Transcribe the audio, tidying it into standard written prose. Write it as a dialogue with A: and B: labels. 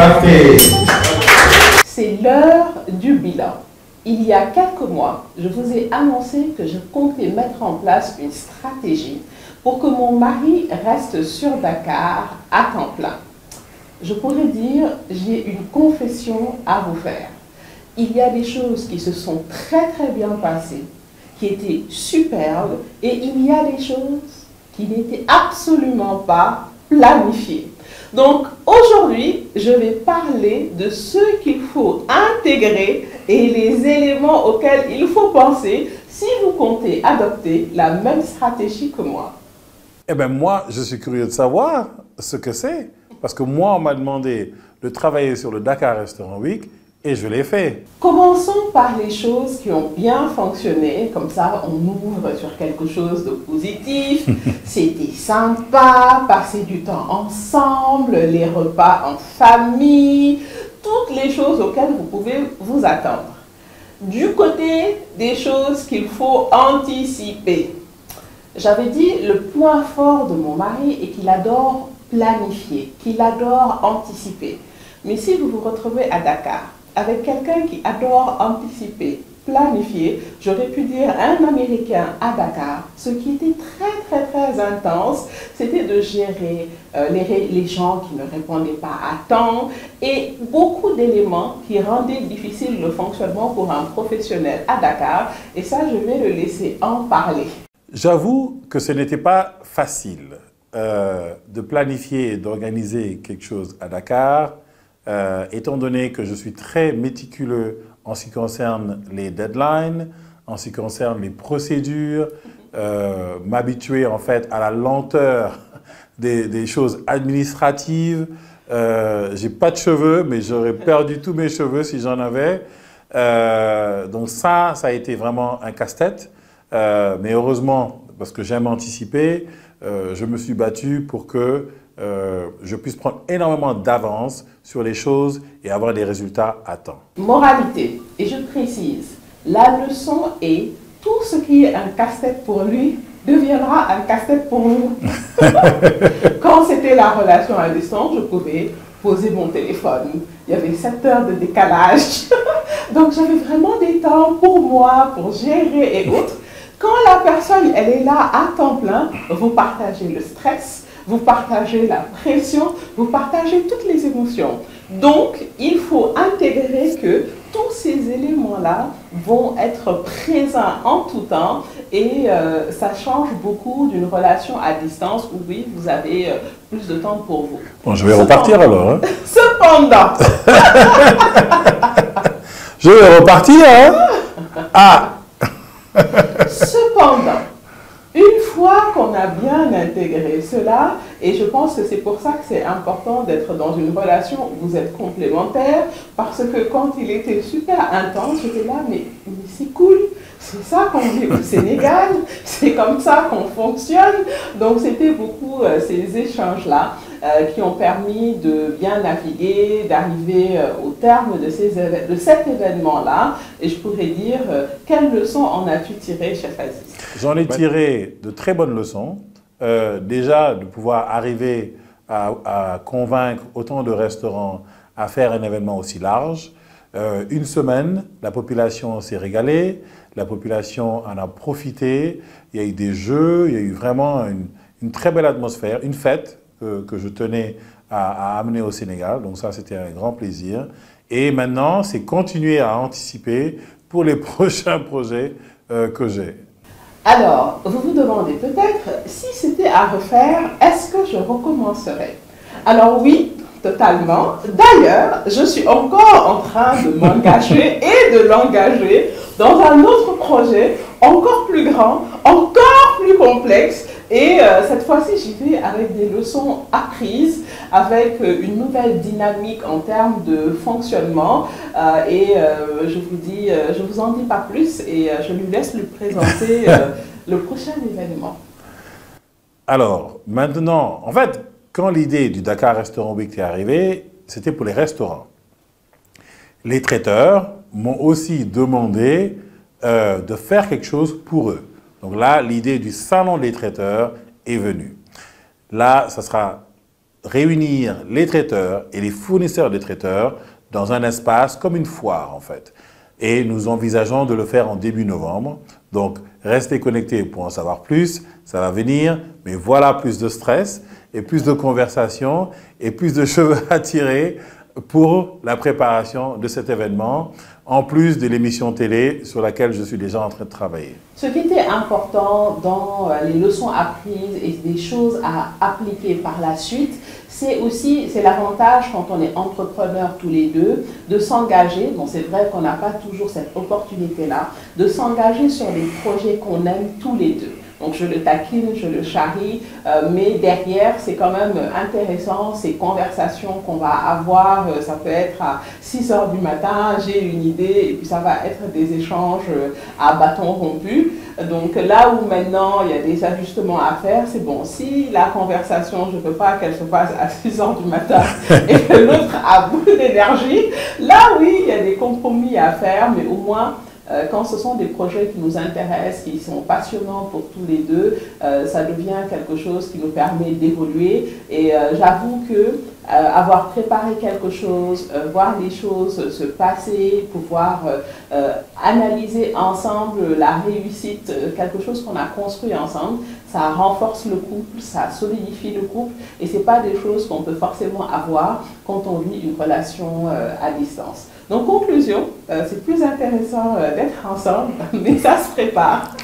A: Parfait.
B: C'est l'heure du bilan. Il y a quelques mois, je vous ai annoncé que je comptais mettre en place une stratégie pour que mon mari reste sur Dakar à temps plein. Je pourrais dire, j'ai une confession à vous faire. Il y a des choses qui se sont très bien passées, qui étaient superbes, et il y a des choses qui n'étaient absolument pas planifiées. Donc aujourd'hui, je vais parler de ce qu'il faut intégrer et les éléments auxquels il faut penser si vous comptez adopter la même stratégie que moi.
C: Eh bien moi, je suis curieux de savoir ce que c'est. Parce que moi, on m'a demandé de travailler sur le Dakar Restaurant Week et je l'ai fait.
B: Commençons par les choses qui ont bien fonctionné, comme ça on ouvre sur quelque chose de positif. C'était sympa, passer du temps ensemble, les repas en famille, toutes les choses auxquelles vous pouvez vous attendre. Du côté des choses qu'il faut anticiper, j'avais dit le point fort de mon mari est qu'il adore planifier, qu'il adore anticiper. Mais si vous vous retrouvez à Dakar avec quelqu'un qui adore anticiper, planifier, j'aurais pu dire un Américain à Dakar, ce qui était très intense, c'était de gérer les gens qui ne répondaient pas à temps et beaucoup d'éléments qui rendaient difficile le fonctionnement pour un professionnel à Dakar. Et ça, je vais le laisser en parler.
C: J'avoue que ce n'était pas facile de planifier et d'organiser quelque chose à Dakar, étant donné que je suis très méticuleux en ce qui concerne les deadlines, en ce qui concerne les procédures, m'habituer en fait à la lenteur des choses administratives. J'ai pas de cheveux, mais j'aurais perdu tous mes cheveux si j'en avais. Donc ça a été vraiment un casse-tête. Mais heureusement, parce que j'aime anticiper, je me suis battu pour que je puisse prendre énormément d'avance sur les choses et avoir des résultats à temps.
B: Moralité, et je précise, la leçon est tout ce qui est un casse-tête pour lui deviendra un casse-tête pour nous. Quand c'était la relation à distance, je pouvais poser mon téléphone. Il y avait 7 heures de décalage. Donc j'avais vraiment des temps pour moi, pour gérer et autres. Quand la personne, elle est là à temps plein, vous partagez le stress, vous partagez la pression, vous partagez toutes les émotions. Donc, il faut intégrer que tous ces éléments-là vont être présents en tout temps et ça change beaucoup d'une relation à distance où oui, vous avez plus de temps pour vous.
C: Bon, je vais repartir alors. Hein.
B: Cependant,
C: je vais repartir. Hein. Ah.
B: Cependant, une fois qu'on a bien intégré cela, et je pense que c'est pour ça que c'est important d'être dans une relation où vous êtes complémentaires, parce que quand il était super intense, j'étais là, mais c'est cool, c'est ça qu'on vit au Sénégal, c'est comme ça qu'on fonctionne. Donc c'était beaucoup ces échanges-là qui ont permis de bien naviguer, d'arriver au terme de cet événement-là. Et je pourrais dire, quelles leçons en as-tu tiré, chef Aziz?
C: J'en ai tiré de très bonnes leçons. Déjà, de pouvoir arriver à convaincre autant de restaurants à faire un événement aussi large. Une semaine, la population s'est régalée, la population en a profité. Il y a eu des jeux, il y a eu vraiment une très belle atmosphère, une fête que je tenais à amener au Sénégal. Donc ça, c'était un grand plaisir. Et maintenant, c'est continuer à anticiper pour les prochains projets que j'ai.
B: Alors, vous vous demandez peut-être, si c'était à refaire, est-ce que je recommencerais? Alors oui, totalement. D'ailleurs, je suis encore en train de m'engager et de l'engager dans un autre projet encore plus grand, encore plus complexe. Et cette fois-ci, j'y vais avec des leçons apprises, avec une nouvelle dynamique en termes de fonctionnement. Je vous dis, je vous en dis pas plus et je lui laisse lui présenter le prochain événement.
C: Alors, maintenant, en fait, quand l'idée du Dakar Restaurant Week est arrivée, c'était pour les restaurants. Les traiteurs m'ont aussi demandé de faire quelque chose pour eux. Donc là, l'idée du salon des traiteurs est venue. Là, ça sera réunir les traiteurs et les fournisseurs des traiteurs dans un espace comme une foire en fait. Et nous envisageons de le faire en début novembre. Donc, restez connectés pour en savoir plus, ça va venir, mais voilà plus de stress et plus de conversations et plus de cheveux à tirer pour la préparation de cet événement, en plus de l'émission télé sur laquelle je suis déjà en train de travailler.
B: Ce qui était important dans les leçons apprises et des choses à appliquer par la suite, c'est l'avantage quand on est entrepreneur tous les deux, de s'engager, bon c'est vrai qu'on n'a pas toujours cette opportunité-là, de s'engager sur des projets qu'on aime tous les deux. Donc je le taquine, je le charrie, mais derrière c'est quand même intéressant ces conversations qu'on va avoir, ça peut être à 6 h du matin, j'ai une idée et puis ça va être des échanges à bâton rompu. Donc là où maintenant il y a des ajustements à faire, c'est bon, si la conversation je ne veux pas qu'elle se fasse à 6 h du matin et que l'autre a beaucoup d'énergie, là oui il y a des compromis à faire, mais au moins quand ce sont des projets qui nous intéressent, qui sont passionnants pour tous les deux, ça devient quelque chose qui nous permet d'évoluer. Et j'avoue que avoir préparé quelque chose, voir les choses se passer, pouvoir analyser ensemble la réussite, quelque chose qu'on a construit ensemble, ça renforce le couple, ça solidifie le couple et ce n'est pas des choses qu'on peut forcément avoir quand on vit une relation à distance. Donc, conclusion, c'est plus intéressant d'être ensemble, mais ça se prépare.